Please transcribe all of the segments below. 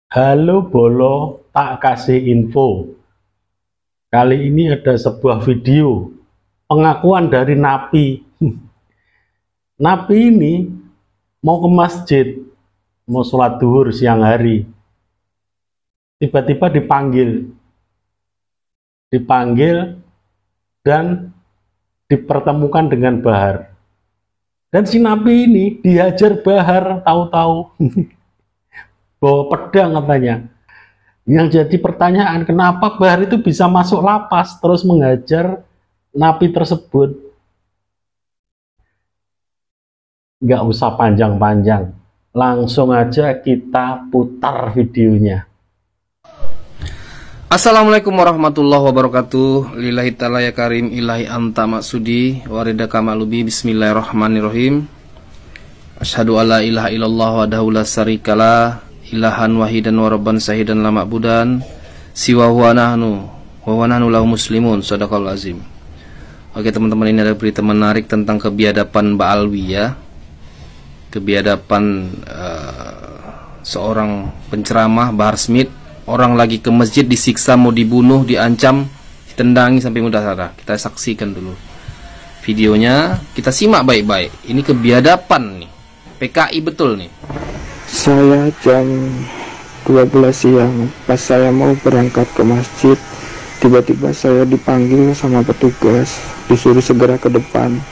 Halo Bolo, tak kasih info. Kali ini ada sebuah video pengakuan dari Napi. Napi ini mau ke masjid, mau sholat duhur siang hari. Tiba-tiba dipanggil dan dipertemukan dengan Bahar. Dan si Napi ini dihajar Bahar, tahu-tahu bawa pedang katanya. Yang jadi pertanyaan, kenapa Bahar itu bisa masuk lapas terus menghajar napi tersebut? Nggak usah panjang-panjang, langsung aja kita putar videonya. Assalamualaikum warahmatullahi wabarakatuh. Lillahi ta'ala ya karim, ilahi anta maksudi, warida kamalubi, bismillahirrahmanirrahim. Asyhadu alla ilaha illallah wahdahu la syarikalah, ilahan wahidan wa rabban sahidan la ma'budan, siwa huwa nahnu lahu muslimun, sadaqallahul azim. Oke teman-teman, ini ada berita menarik tentang kebiadaban Mbak Alwi ya. Kebiadaban seorang penceramah, Bahar Smith. Orang lagi ke masjid disiksa, mau dibunuh, diancam, ditendangi sampai mudah darah. Kita saksikan dulu videonya, kita simak baik-baik. Ini kebiadaban nih, PKI betul nih. Saya jam 12 siang, pas saya mau berangkat ke masjid, tiba-tiba saya dipanggil sama petugas, disuruh segera ke depan.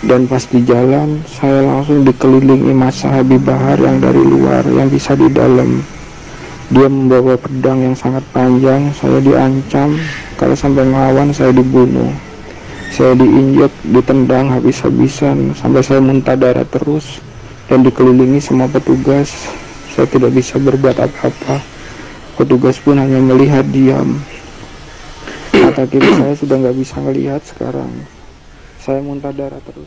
Dan pas di jalan, saya langsung dikelilingi massa Habib Bahar yang dari luar, yang bisa di dalam. Dia membawa pedang yang sangat panjang. Saya diancam kalau sampai melawan saya dibunuh. Saya diinjak, ditendang habis-habisan sampai saya muntah darah terus dan dikelilingi semua petugas. Saya tidak bisa berbuat apa-apa. Petugas pun hanya melihat diam. Mata kiri saya sudah nggak bisa melihat sekarang. Saya muntah darah terus.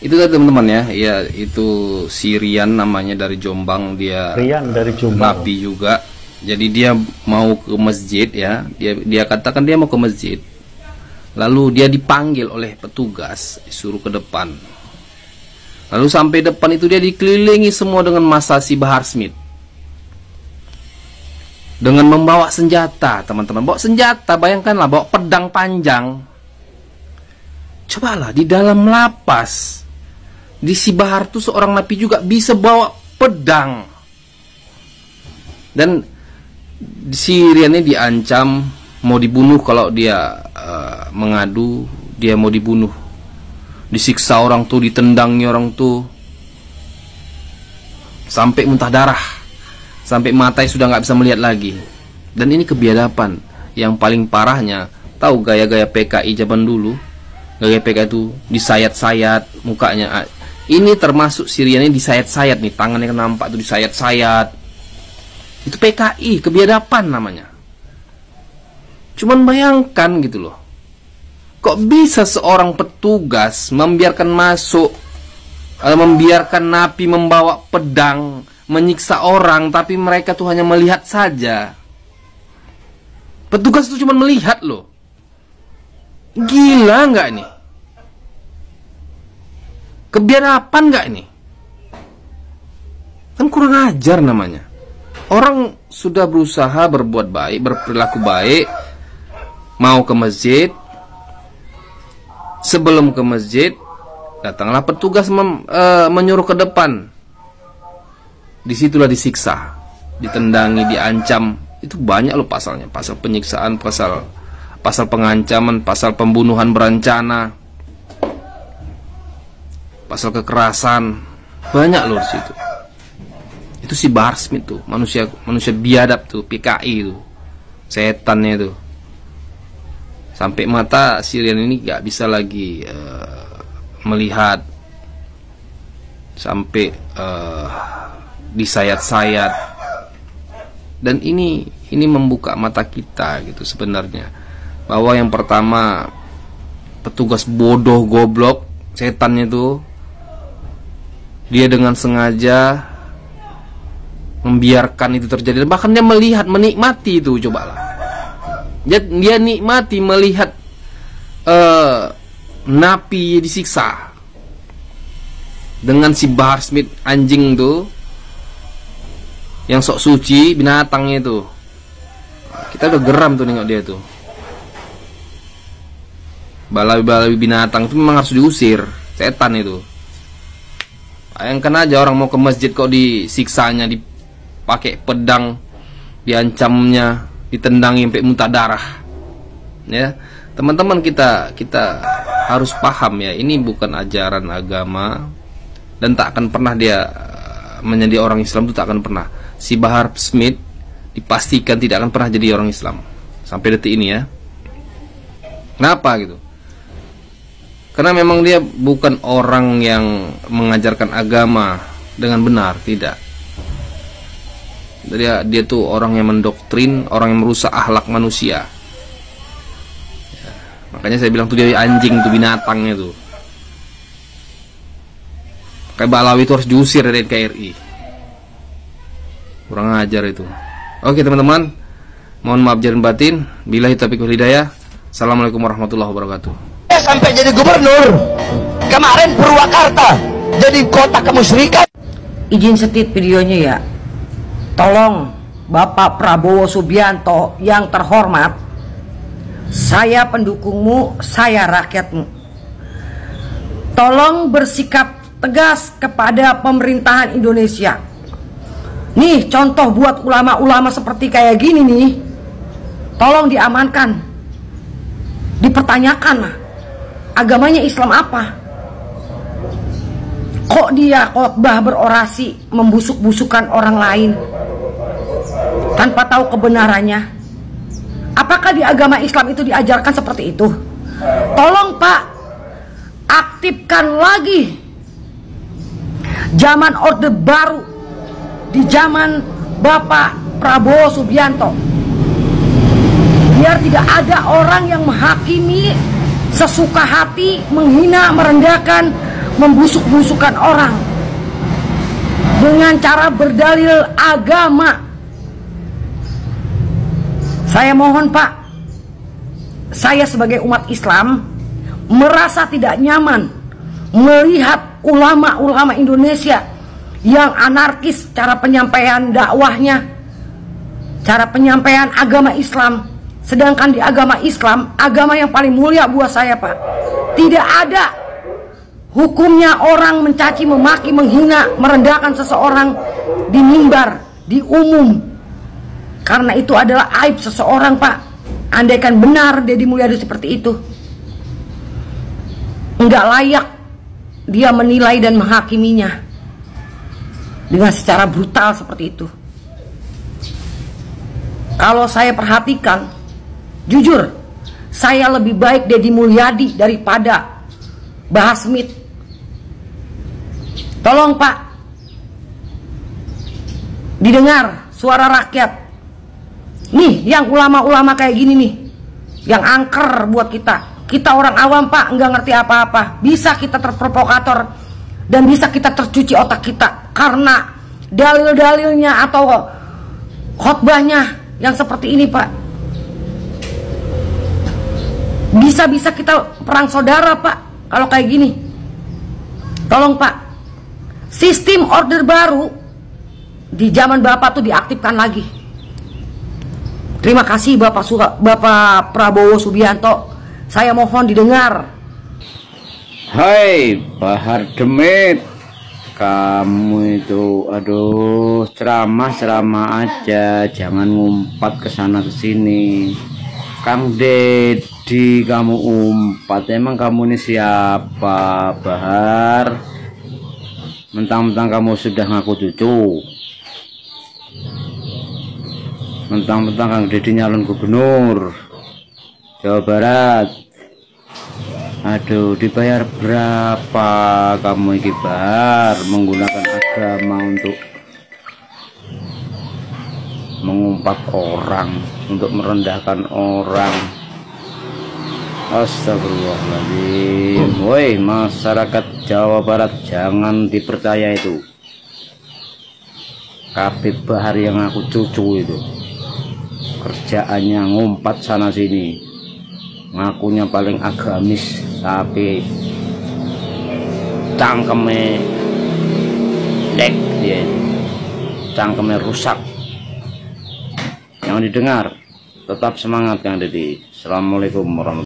Itu tadi teman-teman ya, ya itu si Rian namanya, dari Jombang. Dia Rian dari Jombang. Napi juga. Jadi dia mau ke masjid ya. Dia katakan dia mau ke masjid. Lalu dia dipanggil oleh petugas, disuruh ke depan. Lalu sampai depan itu dia dikelilingi semua dengan massa si Bahar Smith. Dengan membawa senjata, teman-teman. Bawa senjata, bayangkanlah, bawa pedang panjang. Cobalah di dalam lapas, di si Bahar tuh seorang napi juga bisa bawa pedang. Dan si Rian ini diancam mau dibunuh kalau dia mengadu, dia mau dibunuh. Disiksa orang tuh, ditendangi orang tuh sampai muntah darah, sampai matanya sudah nggak bisa melihat lagi. Dan ini kebiadaban. Yang paling parahnya, tahu gaya-gaya PKI zaman dulu? Gaya PKI itu disayat-sayat mukanya. Ini termasuk Syrianya disayat-sayat nih, tangannya nampak tuh disayat-sayat. Itu PKI, kebiadaban namanya. Cuman bayangkan gitu loh, kok bisa seorang petugas membiarkan masuk, membiarkan napi membawa pedang, menyiksa orang, tapi mereka tuh hanya melihat saja. Petugas tuh cuma melihat loh. Gila nggak nih? Kebiadaban nggak ini? Kan kurang ajar namanya. Orang sudah berusaha berbuat baik, berperilaku baik, mau ke masjid. Sebelum ke masjid, datanglah petugas menyuruh ke depan. Disitulah disiksa, ditendangi, diancam. Itu banyak loh pasalnya. Pasal penyiksaan, pasal pengancaman, pasal pembunuhan berencana, pasal kekerasan, banyak loh di situ. Itu si Bahar Smith tuh, manusia biadab tuh, PKI tuh, setannya tuh. Sampai mata Syrian ini gak bisa lagi melihat, sampai disayat-sayat. Dan ini membuka mata kita gitu sebenarnya, bahwa yang pertama, petugas bodoh, goblok, setannya tuh, dia dengan sengaja membiarkan itu terjadi. Bahkan dia melihat, menikmati itu. Cobalah, dia nikmati melihat napi disiksa. Dengan si Bahar Smith anjing tuh yang sok suci binatangnya itu. Kita udah geram tuh nengok dia tuh. Balawi-balawi binatang itu memang harus diusir, setan itu. Bayangkan aja orang mau ke masjid kok disiksanya, dipakai pedang, diancamnya, ditendangi sampai muntah darah. Ya, teman-teman, kita harus paham ya, ini bukan ajaran agama dan tak akan pernah dia menjadi orang Islam, itu tak akan pernah. Si Bahar Smith dipastikan tidak akan pernah jadi orang Islam sampai detik ini ya. Kenapa gitu? Karena memang dia bukan orang yang mengajarkan agama dengan benar, tidak. Dia tuh orang yang mendoktrin, orang yang merusak akhlak manusia. Ya, makanya saya bilang tuh dia anjing, tuh binatangnya tuh. Kayak Balawi itu harus diusir dari NKRI. Kurang ajar itu. Oke teman-teman, mohon maaf lahir batin. Billahi taufiq wal hidayah. Assalamualaikum warahmatullahi wabarakatuh. Sampai jadi gubernur, kemarin Purwakarta jadi kota kemusyrikan. Izin setit videonya ya. Tolong Bapak Prabowo Subianto yang terhormat, saya pendukungmu, saya rakyatmu. Tolong bersikap tegas kepada pemerintahan Indonesia. Nih contoh buat ulama-ulama seperti kayak gini nih, tolong diamankan, dipertanyakan lah, agamanya Islam apa? Kok dia khotbah berorasi membusuk-busukan orang lain tanpa tahu kebenarannya? Apakah di agama Islam itu diajarkan seperti itu? Tolong Pak, aktifkan lagi zaman Orde Baru di zaman Bapak Prabowo Subianto, biar tidak ada orang yang menghakimi sesuka hati, menghina, merendahkan, membusuk-busukan orang dengan cara berdalil agama. Saya mohon Pak, saya sebagai umat Islam merasa tidak nyaman melihat ulama-ulama Indonesia yang anarkis cara penyampaian dakwahnya, cara penyampaian agama Islam. Sedangkan di agama Islam, agama yang paling mulia buat saya Pak, tidak ada hukumnya orang mencaci, memaki, menghina, merendahkan seseorang di mimbar, di umum. Karena itu adalah aib seseorang Pak. Andaikan benar Deddy Mulyadi seperti itu, enggak layak dia menilai dan menghakiminya dengan secara brutal seperti itu. Kalau saya perhatikan, jujur, saya lebih baik Deddy Mulyadi daripada Bahar Smith. Tolong Pak, didengar suara rakyat. Nih, yang ulama-ulama kayak gini nih, yang angker buat kita. Kita orang awam Pak, nggak ngerti apa-apa. Bisa kita terprovokator dan bisa kita tercuci otak kita karena dalil-dalilnya atau khotbahnya yang seperti ini Pak. Bisa-bisa kita perang saudara Pak kalau kayak gini. Tolong Pak, sistem Orde Baru di zaman Bapak tuh diaktifkan lagi. Terima kasih Bapak Prabowo Subianto. Saya mohon didengar. Hai Bahar Demit, kamu itu aduh ceramah aja, jangan ngumpat ke sana ke sini. Kang Deddy kamu umpat, emang kamu ini siapa Bahar? Mentang-mentang kamu sudah ngaku cucu, mentang-mentang Kang Deddy nyalon gubernur Jawa Barat. Aduh, dibayar berapa kamu iki Bahar menggunakan agama untuk mengumpat orang, untuk merendahkan orang? Astagfirullahaladzim. Woi masyarakat Jawa Barat, jangan dipercaya itu Kabib Bahar yang aku cucu itu. Kerjaannya ngumpat sana sini, ngakunya paling agamis, tapi cangkeme dek dia, cangkemnya rusak. Yang didengar tetap semangat Kang Deddy. Assalamualaikum warahmatullahi wabarakatuh.